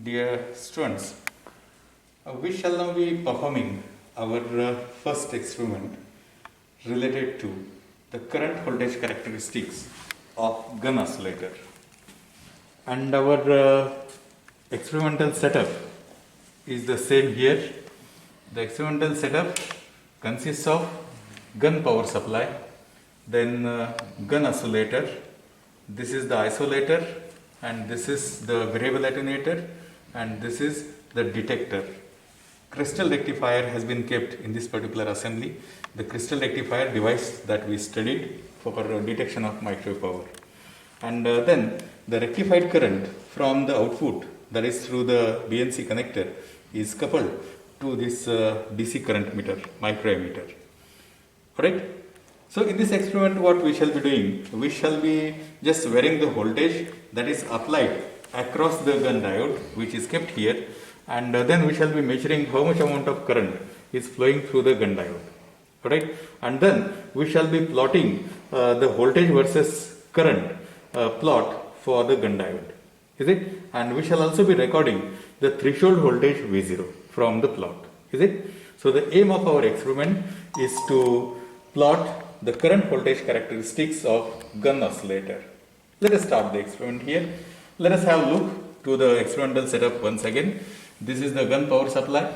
Dear students, we shall now be performing our first experiment related to the current voltage characteristics of gun oscillator. And our experimental setup is the same here. The experimental setup consists of gun power supply, then gun oscillator, this is the isolator, and this is the variable attenuator, and this is the detector. Crystal rectifier has been kept in this particular assembly, the crystal rectifier device that we studied for detection of microwave power. And then the rectified current from the output, that is through the BNC connector, is coupled to this DC current meter, microammeter. Alright? So in this experiment what we shall be doing, we shall be just varying the voltage that is applied across the gun diode, which is kept here, and then we shall be measuring how much amount of current is flowing through the gun diode. Alright? And then we shall be plotting the voltage versus current plot for the gun diode. Is it? And we shall also be recording the threshold voltage V0 from the plot. Is it? So the aim of our experiment is to plot the current voltage characteristics of gun oscillator. Let us start the experiment here. Let us have a look to the experimental setup once again. This is the gun power supply,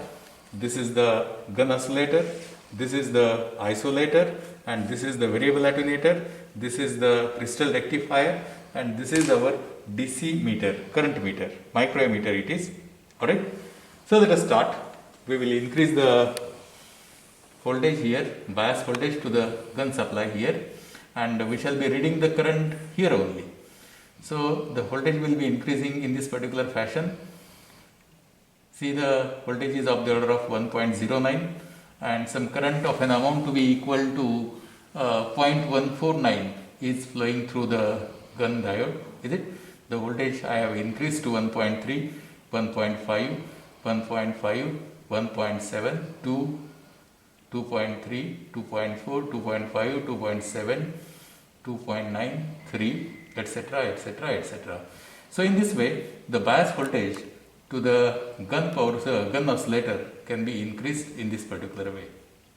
this is the gun oscillator, this is the isolator, and this is the variable attenuator, this is the crystal rectifier, and this is our DC meter, current meter, microammeter it is. Alright. So let us start. We will increase the voltage here, bias voltage to the gun supply here, and we shall be reading the current here only. So the voltage will be increasing in this particular fashion. See, the voltage is of the order of 1.09 and some current of an amount to be equal to 0.149 is flowing through the gun diode. Is it? The voltage I have increased to 1.3, 1.5, 1.5, 1.7, 2, 2.3, 2.4, 2.5, 2.7, 2.9, 3, etc., etc., etc. So in this way, the bias voltage to the gun power, gun oscillator can be increased in this particular way.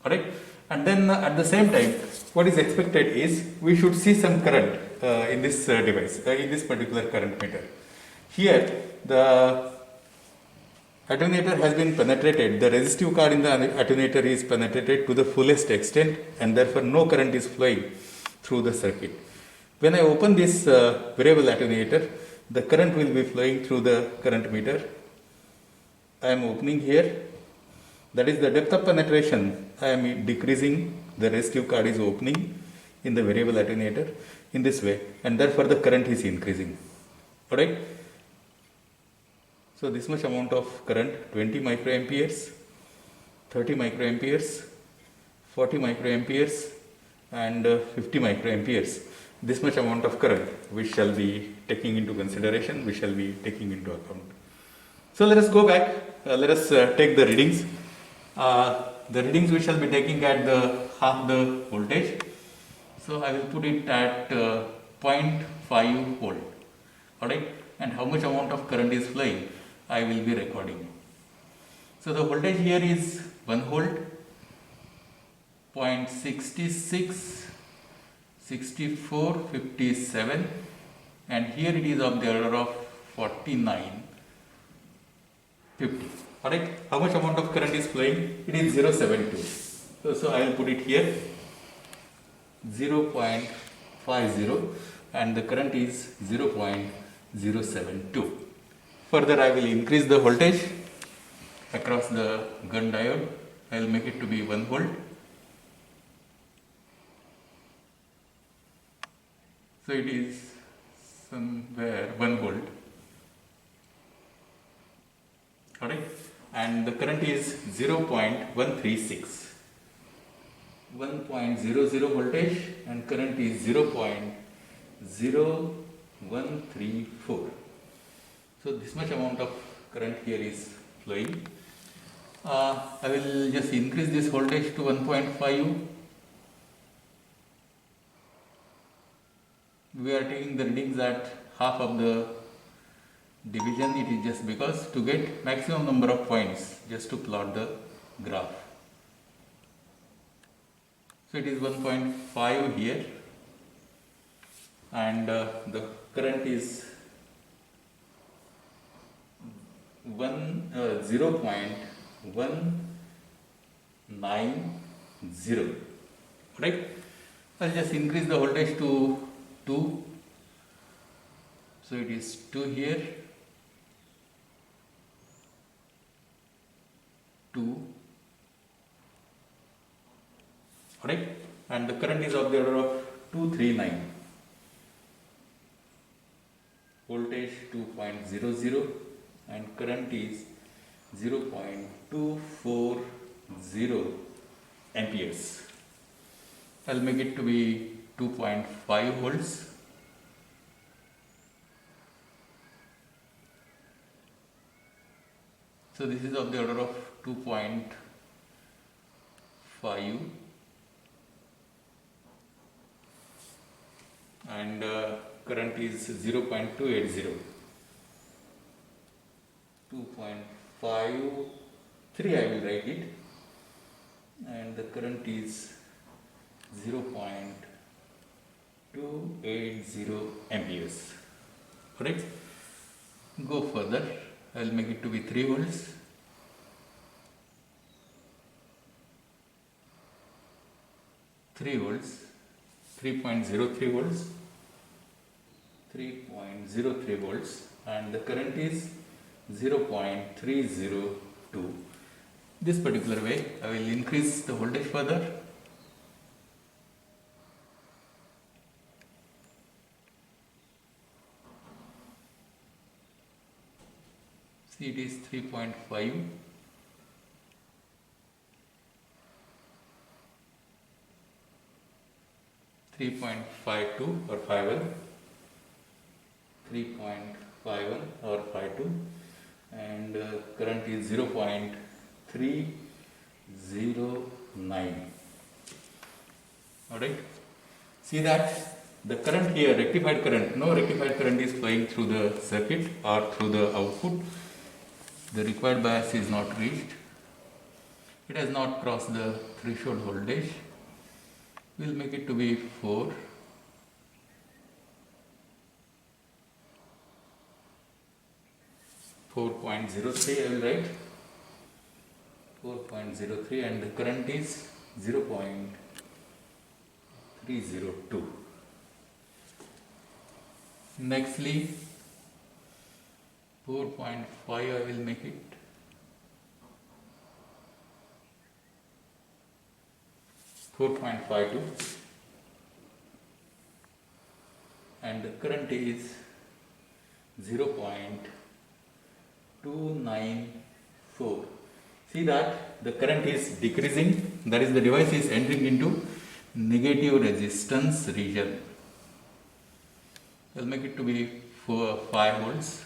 Alright? And then at the same time, what is expected is we should see some current in this device, in this particular current meter. Here, the attenuator has been penetrated, the resistive card in the attenuator is penetrated to the fullest extent, and therefore no current is flowing through the circuit. When I open this variable attenuator, the current will be flowing through the current meter. I am opening here, that is the depth of penetration. I am decreasing, the resistive card is opening in the variable attenuator in this way, and therefore the current is increasing. Alright? So this much amount of current, 20 microamperes, 30 microamperes, 40 microamperes, and 50 microamperes. This much amount of current we shall be taking into consideration, we shall be taking into account. So let us go back, let us take the readings. The readings we shall be taking at the half the voltage. So I will put it at 0.5 volt. Alright, and how much amount of current is flowing I will be recording. So the voltage here is 1 volt, 0.66, 64, 57, and here it is of the order of 49, 50. Alright, how much amount of current is flowing? It is 0.72. So I will put it here 0.50, and the current is 0.072. Further, I will increase the voltage across the gun diode. I will make it to be 1 volt. So it is somewhere 1 volt. Alright, and the current is 0.136. 1.00 voltage, and current is 0.0134. So this much amount of current here is flowing. I will just increase this voltage to 1.5. We are taking the readings at half of the division, it is just because to get maximum number of points, just to plot the graph. So it is 1.5 here, and the current is 0.190, right? I'll just increase the voltage to 2. So it is 2 here, 2, right? And the current is of the order of 239. Voltage 2.00 and current is 0.240 amperes. I'll make it to be 2.5 volts. So this is of the order of 2.5 and current is 0.280. 2.53 I will write it, and the current is 0.280 amperes. Correct? Go further. I will make it to be 3 volts. 3 volts, 3.03 volts, 3.03 volts, and the current is 0.302. This particular way, I will increase the voltage further. See, it is 3.5. 3.52 or 51, 3.51 or 52, and current is 0.309. Alright, see that the current here, rectified current, no rectified current is flowing through the circuit or through the output. The required bias is not reached. It has not crossed the threshold voltage. We'll make it to be 4. I will write 4.03, and the current is 0.302. Nextly, 4.5 I will make it. 4.52, and the current is 0.294. See that the current is decreasing, that is the device is entering into negative resistance region. I will make it to be 5 volts.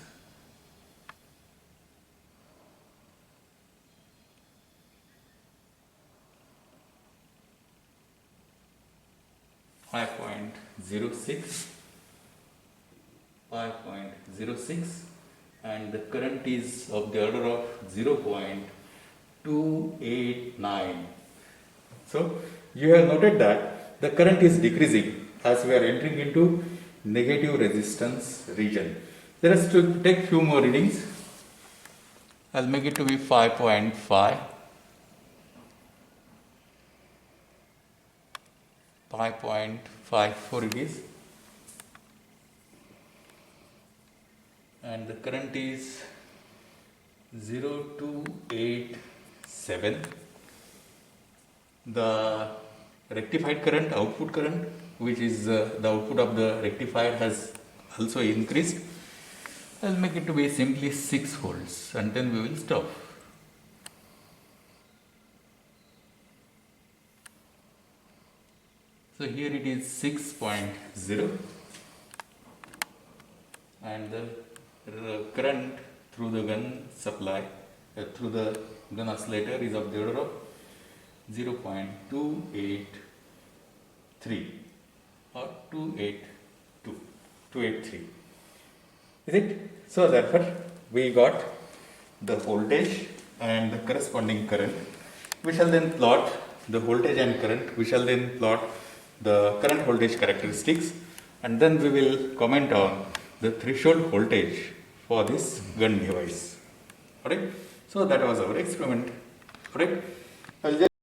5.06, 5.06, and the current is of the order of 0.289. So you have noted that the current is decreasing as we are entering into negative resistance region. Let us to take few more readings. I'll make it to be 5.5. 5.54 it is, and the current is 0.287. The rectified current, output current, which is the output of the rectifier, has also increased. I'll make it to be simply 6 volts, and then we will stop. So here it is 6.0, and the current through the gun supply, through the gun oscillator, is of the order of 0.283 or 283. Is it? So therefore, we got the voltage and the corresponding current. We shall then plot the voltage and current. We shall then plot the current voltage characteristics, and then we will comment on the threshold voltage for this gun device. Alright. So that was our experiment. Alright. I'll just